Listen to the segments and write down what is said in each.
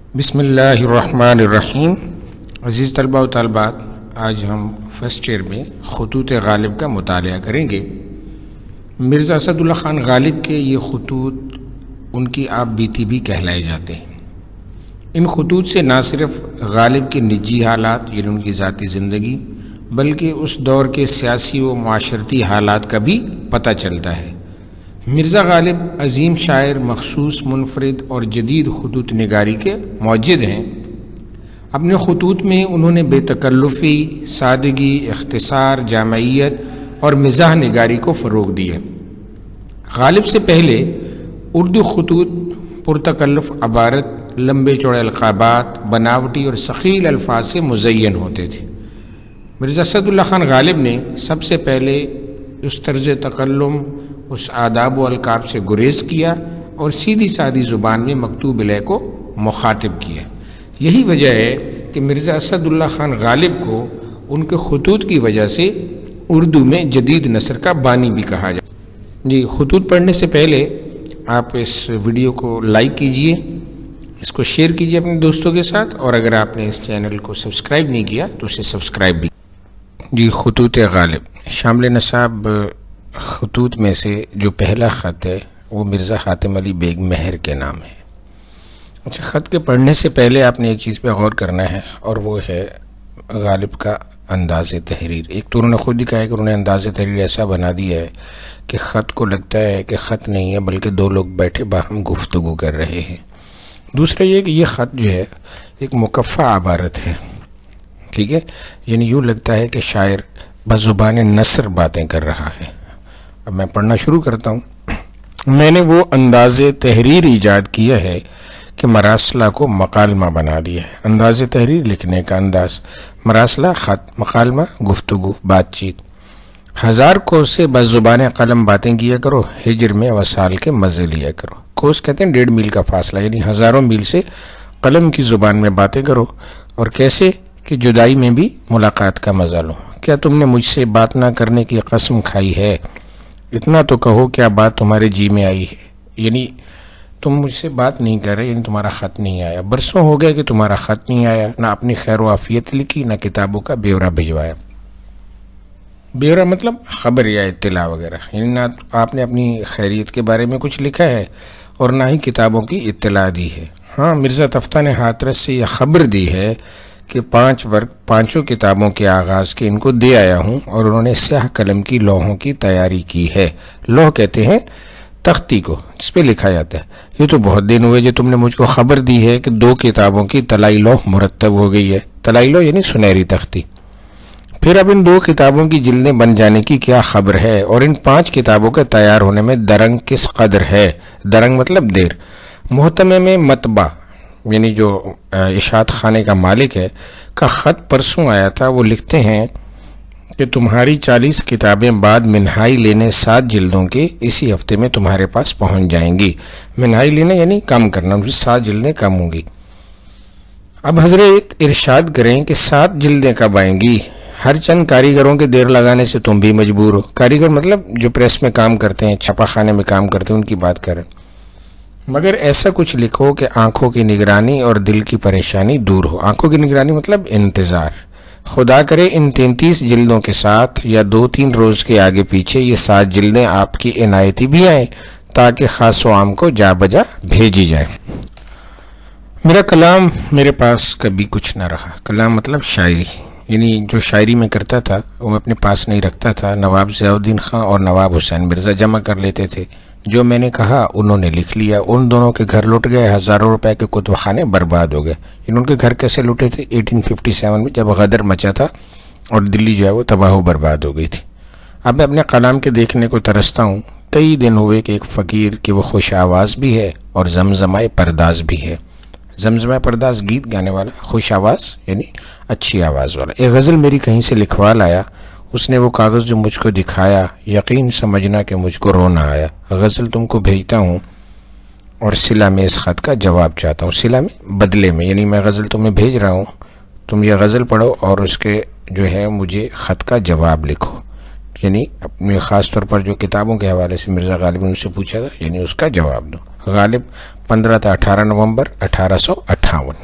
बिस्मिल्लाहिर्रहमानिर्रहीम। अज़ीज़ तलबा व तलबात, आज हम फर्स्ट ईयर में ख़ुतूत गालिब का मुतालिया करेंगे। मिर्ज़ा असदुल्ला ख़ान गालिब के ये ख़ुतूत उनकी आप बीती भी कहलाए जाते हैं। इन ख़ुतूत से ना सिर्फ़ गालिब के निजी हालात यानी उनकी ज़ाती ज़िंदगी बल्कि उस दौर के सियासी व माशरती हालात का भी पता चलता है। मिर्ज़ा गालिब अजीम शायर, मखसूस, मुनफरिद और जदीद ख़ुतूत निगारी के मौजिद हैं। अपने ख़ुतूत में उन्होंने बेतकल्लुफ़ी, सादगी, इख्तिसार, जामयियत और मिज़ाह निगारी को फ़रोग़ दिया। गालिब से पहले उर्दू ख़ुतूत पुरतकल्लुफ़ अबारत, लंबे चौड़े अलक़ाबात, बनावटी और सख़ील अल्फाज से मुज़य्यन होते थे। मिर्ज़ा असदुल्ला ख़ान गालिब ने सबसे पहले उस तर्ज़ तकल्लुम, उस आदाब व अलकाब से गुरेज़ किया और सीधी सादी ज़ुबान में मकतूब इलैह को मुखातिब किया। यही वजह है कि मिर्ज़ा असदुल्ला ख़ान गालिब को उनके ख़ुतूत की वजह से उर्दू में जदीद नसर का बानी भी कहा जाए। जी, ख़ुतूत पढ़ने से पहले आप इस वीडियो को लाइक कीजिए, इसको शेयर कीजिए अपने दोस्तों के साथ, और अगर आपने इस चैनल को सब्सक्राइब नहीं किया तो उसे सब्सक्राइब भी। जी, ख़ुतूत गालिब शामिल नसाब ख़ुतूत में से जो पहला ख़त है वो मिर्ज़ा ख़ातिम अली बेग मेहर के नाम है। अच्छा, ख़त के पढ़ने से पहले आपने एक चीज़ पे गौर करना है और वो है गालिब का अंदाज़ तहरीर। एक तो उन्होंने खुद ही कहा है कि उन्होंने अंदाज़ तहरीर ऐसा बना दिया है कि ख़त को लगता है कि ख़त नहीं है बल्कि दो लोग बैठे बाहम गुफ्तगू कर रहे हैं। दूसरा ये कि ये ख़त जो है एक मुकफ़ा अबारत है, ठीक है, यानी यूँ लगता है कि शायर बज़ुबान नसर बातें कर रहा है। अब मैं पढ़ना शुरू करता हूँ। मैंने वो अंदाज़ तहरीर ईजाद किया है कि मरासला को मकालमा बना दिया है। अंदाज़ तहरीर लिखने का अंदाज़, मरासला ख़त, मकालमा गुफ्तगू, बातचीत। हज़ार कोस से बज़ुबान कलम बातें किया करो, हिजर में वसाल के मज़े लिया करो। कोस कहते हैं 1.5 मील का फासला, यानी हज़ारों मील से कलम की ज़ुबान में बातें करो। और कैसे कि जुदाई में भी मुलाकात का मज़ा लो। क्या तुमने मुझसे बात ना करने की कसम खाई है? इतना तो कहो क्या बात तुम्हारे जी में आई है, यानी तुम मुझसे बात नहीं कर रहे, यानी तुम्हारा ख़त नहीं आया। बरसों हो गए कि तुम्हारा ख़त नहीं आया, ना अपनी खैर आफियत लिखी, ना किताबों का ब्यौरा भिजवाया। ब्यौरा मतलब ख़बर या इत्तला वगैरह, यानी ना आपने अपनी खैरियत के बारे में कुछ लिखा है और ना ही किताबों की इत्तला दी है। हाँ, मिर्ज़ा तफ्ता ने हाथरस से यह ख़बर दी है कि 5 वर्ग 5 किताबों के आगाज़ के इनको दे आया हूँ और उन्होंने स्याह कलम की लौहों की तैयारी की है। लौह कहते हैं तख्ती को जिस पे लिखा जाता है। ये तो बहुत दिन हुए जो तुमने मुझको ख़बर दी है कि 2 किताबों की तलाई लौह मुरतब हो गई है। तलाई लौह यानी सुनहरी तख्ती। फिर अब इन 2 किताबों की जिल्दें बन जाने की क्या खबर है और इन 5 किताबों के तैयार होने में दरंग किस कदर है? दरंग मतलब देर। मोहतमे में मतबा यानी जो इशात खाने का मालिक है का ख़त परसों आया था। वो लिखते हैं कि तुम्हारी 40 किताबें बाद मिनहाई लेने 7 जिल्दों के इसी हफ्ते में तुम्हारे पास पहुंच जाएंगी। मिनहाई लेना यानी कम करना, मुझे 7 जिल्दें कम होंगी। अब हजरत इरशाद करें कि 7 जिल्दें कब आएंगी? हर चंद कारीगरों के देर लगाने से तुम भी मजबूर हो। कारीगर मतलब जो प्रेस में काम करते हैं, छपा खाने में काम करते हैं, उनकी बात करें। मगर ऐसा कुछ लिखो कि आंखों की निगरानी और दिल की परेशानी दूर हो। आंखों की निगरानी मतलब इंतज़ार। खुदा करे इन 33 जिल्दों के साथ या 2-3 रोज़ के आगे पीछे ये 7 जिल्दें आपकी इनायती भी आए ताकि ख़ास व आम को जा बजा भेजी जाए। मेरा कलाम मेरे पास कभी कुछ न रहा। कलाम मतलब शायरी, यानी जो शायरी में करता था वो अपने पास नहीं रखता था। नवाब ज़ियाउद्दीन खां और नवाब हुसैन मिर्ज़ा जमा कर लेते थे। जो मैंने कहा उन्होंने लिख लिया। उन दोनों के घर लुट गए, हज़ारों रुपए के कुतुबखाने बर्बाद हो गए। उनके घर कैसे लुटे थे? 1857 में जब गदर मचा था और दिल्ली जो है वो तबाह बर्बाद हो गई थी। अब मैं अपने कलाम के देखने को तरसता हूँ। कई दिन हुए कि एक फ़कीर की वो खुश आवाज़ भी है और जमजमाए परदाज़ भी है। जमजमाए परदाज़ गीत गाने वाला, खुश आवाज़ यानी अच्छी आवाज़ वाला। एक गज़ल मेरी कहीं से लिखवा लाया, उसने वो कागज़ जो मुझको दिखाया, यकीन समझना कि मुझको रोना आया। गज़ल तुमको भेजता हूँ और सिला में इस ख़त का जवाब चाहता हूँ। सिला में बदले में, यानी मैं गज़ल तुम्हें भेज रहा हूँ, तुम यह गज़ल पढ़ो और उसके जो है मुझे ख़त का जवाब लिखो। यानी अपने ख़ास तौर पर जो किताबों के हवाले से मिर्ज़ा गालिब ने उनसे पूछा था, यानी उसका जवाब दो। गालिब 15 था 18 नवंबर 1858।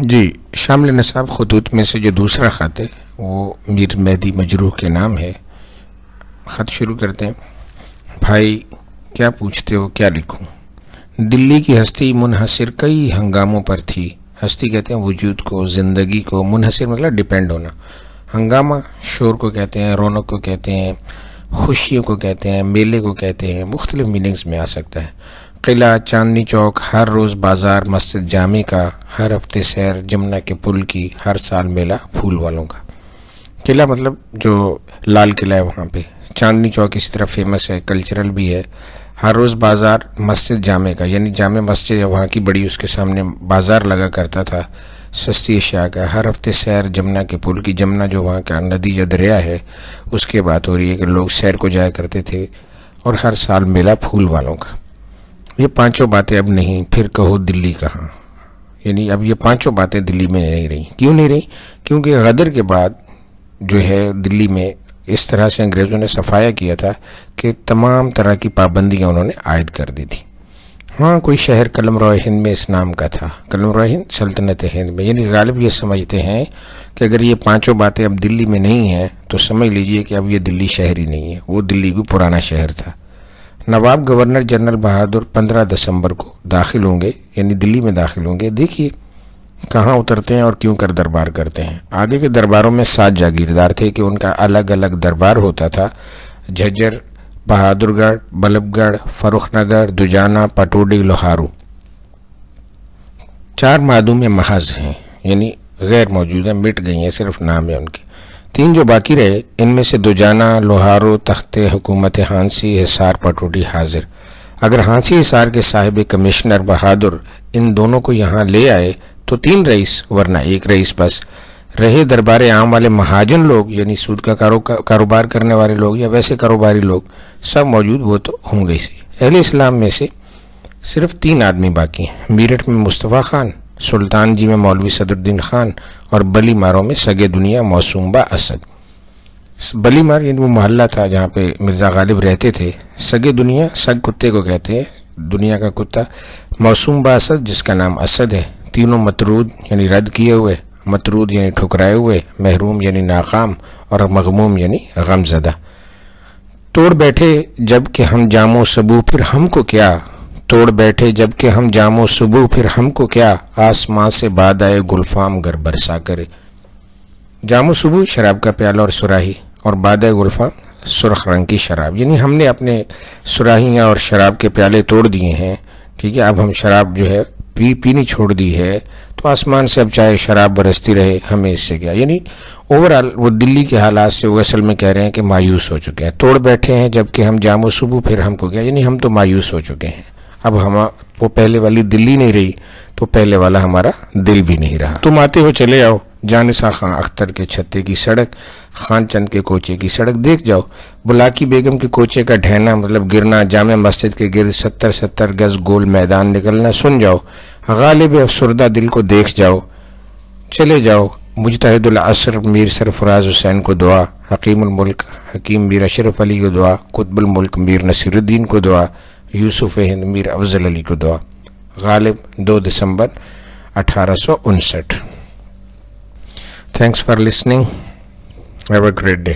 जी, शामिल निसाब खतूत में से जो दूसरा ख़त है वो मीर मेहदी मजरूह के नाम है। ख़त शुरू करते हैं। भाई क्या पूछते हो, क्या लिखूं? दिल्ली की हस्ती मुनहसिर कई हंगामों पर थी। हस्ती कहते हैं वजूद को, ज़िंदगी को। मुनहसिर मतलब डिपेंड होना। हंगामा शोर को कहते हैं, रौनक को कहते हैं, खुशियों को कहते हैं, मेले को कहते हैं। मुख्तलिफ मीनिंग्स में आ सकता है। किला, चांदनी चौक, हर रोज़ बाज़ार, मस्जिद जामे का, हर हफ्ते सैर, जमुना के पुल की, हर साल मेला फूल वालों का। किला मतलब जो लाल किला है वहाँ पे। चांदनी चौक इसी तरह फेमस है, कल्चरल भी है। हर रोज़ बाज़ार, मस्जिद जामे का, यानी जामे मस्जिद है वहाँ की बड़ी, उसके सामने बाज़ार लगा करता था सस्ती अशिया का। हर हफ्ते सैर, जमुना के पुल की। जमुना जो वहाँ का नदी या दरिया है उसके बात हो रही है कि लोग सैर को जाया करते थे। और हर साल मेला फूल वालों का। ये पांचों बातें अब नहीं, फिर कहो दिल्ली कहाँ। यानी अब ये पांचों बातें दिल्ली में नहीं रही। क्यों नहीं रही? क्योंकि गदर के बाद जो है दिल्ली में इस तरह से अंग्रेज़ों ने सफाया किया था कि तमाम तरह की पाबंदियां उन्होंने आयद कर दी थी। हाँ, कोई शहर कलमरो हिंद में इस नाम का था, कलमरो हिंद सल्तनत हिंद में। यानी गालिब ये समझते हैं कि अगर ये पांचों बातें अब दिल्ली में नहीं हैं तो समझ लीजिए कि अब ये दिल्ली शहर ही नहीं है, वो दिल्ली कोई पुराना शहर था। नवाब गवर्नर जनरल बहादुर 15 दिसंबर को दाखिल होंगे, यानी दिल्ली में दाखिल होंगे। देखिए कहाँ उतरते हैं और क्यों कर दरबार करते हैं। आगे के दरबारों में 7 जागीरदार थे कि उनका अलग अलग दरबार होता था। झज्जर, बहादुरगढ़, बल्लभगढ़, फर्रुखनगर, दुजाना, पटौदी, लोहारू। 4 मादूम महज हैं, यानी गैर मौजूद हैं, मिट गई हैं, सिर्फ नाम है उनके। 3 जो बाकी रहे इनमें से दुजाना, लोहारू, तख्ते हुकूमत हांसी, हिसार, पटौदी हाजिर। अगर हांसी हिसार के साहिब कमिश्नर बहादुर इन दोनों को यहाँ ले आए तो 3 रईस, वरना 1 रईस बस। रहे दरबार आम वाले महाजन लोग, यानी सूद का कारोबार करने वाले लोग या वैसे कारोबारी लोग, सब मौजूद वो तो होंगे ही। अहले इस्लाम में से सिर्फ 3 आदमी बाकी हैं। मेरठ में मुस्तफ़ा खान, सुल्तान जी में मौलवी सदरुद्दीन खान और बलीमारों में सगे दुनिया मौसूम्बा असद। बलीमार यानी वो मोहल्ला था जहाँ पे मिर्ज़ा गालिब रहते थे। सगे दुनिया, सग कुत्ते को कहते हैं, दुनिया का कुत्ता। मौसूम्बा असद जिसका नाम असद है। तीनों मतरूद यानी रद्द किए हुए, मतरूद यानी ठुकराए हुए, महरूम यानी नाकाम और मगमूम यानी गमज़दा। तोड़ बैठे जब कि हम जामो सबू फिर हमको क्या, तोड़ बैठे जब कि हम जामो सबू फिर हमको क्या, आसमां से बाद आए गुलफाम गर बरसा करे। जामो सबू शराब का प्याला और सुराही, और बाद आए गुलफाम सुर्ख रंग की शराब। यानी हमने अपने सुराहियाँ और शराब के प्याले तोड़ दिए हैं, ठीक है। अब हम शराब जो है पीनी छोड़ दी है, तो आसमान से अब चाहे शराब बरसती रहे, हमें इससे क्या। यानी ओवरऑल वो दिल्ली के हालात से वो असल में कह रहे हैं कि मायूस हो चुके हैं। तोड़ बैठे हैं जबकि हम जामो सुबह फिर हमको क्या, यानी हम तो मायूस हो चुके हैं। अब हम वो पहले वाली दिल्ली नहीं रही तो पहले वाला हमारा दिल भी नहीं रहा। तुम आते हो चले आओ, जानिसा खां अख्तर के छत्ते की सड़क, खान चंद के कोचे की सड़क देख जाओ। बुलाकी बेगम के कोचे का ढहना मतलब गिरना, जामे मस्जिद के गिर्द 70-70 गज गोल मैदान निकलना सुन जाओ। गालिब अफसुर्दा दिल को देख जाओ। चले जाओ मुजतहिदुल असर मीर सरफराज हुसैन को दुआ, हकीमुल मुल्क हकीम मीर अशरफ अली को दुआ, कुतुबुल मुल्क मीर नसीरुद्दीन को दुआ, यूसुफ हिंद मीर अफजल अली को दुआ। गालिब 2 दिसंबर 1859। Thanks for listening. Have a great day.